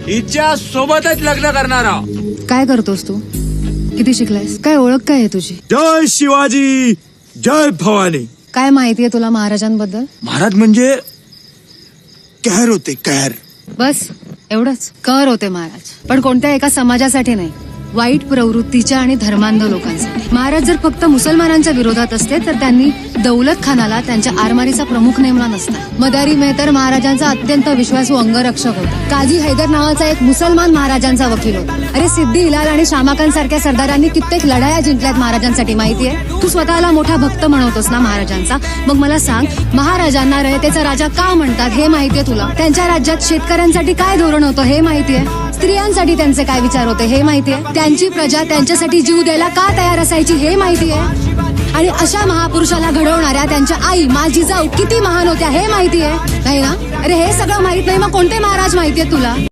हिच्या सोबतच लग्न करणार आहोत. काय करतोस तू? किती शिकलायस? काय ओळख काय आहे तुझी? जय शिवाजी, जय भवानी. काय माहितीये तुला महाराजांबद्दल? महाराज म्हणजे कहर होते, कहर. बस एवढंच? कहर होते महाराज, पण कोणत्या एका समाजासाठी नाही, वाईट प्रवृत्तीच्या आणि धर्मांध लोकांसाठी. महाराज जर फक्त मुसलमानांच्या विरोधात असते तर त्यांनी दौलत खानाला त्यांच्या आरमारीचा प्रमुख नेमला नसता. मदारी मेहतर महाराजांचा अत्यंत विश्वासू अंगरक्षक होता. काजी हैदर नावाचा एक मुसलमान महाराजांचा वकील होता. अरे सिद्दी हिलाल आणि शामाकान सारख्या सरदारांनी कित्येक लढाया जिंकल्यात महाराजांसाठी, माहितीये? तू स्वतःला मोठा भक्त म्हणवतोस ना महाराजांचा, मग मला सांग, महाराजांना रयतेचा राजा का म्हणतात हे माहितीये तुला? त्यांच्या राज्यात शेतकऱ्यांसाठी काय धोरण होतं हे माहितीये? स्त्रियांसाठी त्यांचे काय विचार होते हे माहितीये? त्यांची प्रजा त्यांच्यासाठी जीव द्यायला का तयार असायची हे माहितीये? आणि अशा महापुरुषाला घडवणाऱ्या त्यांच्या आई माझी जाऊ किती महान होत्या हे माहितीये? नाही ना? अरे हे सगळं माहित नाही, मग कोणते महाराज माहितीये तुला?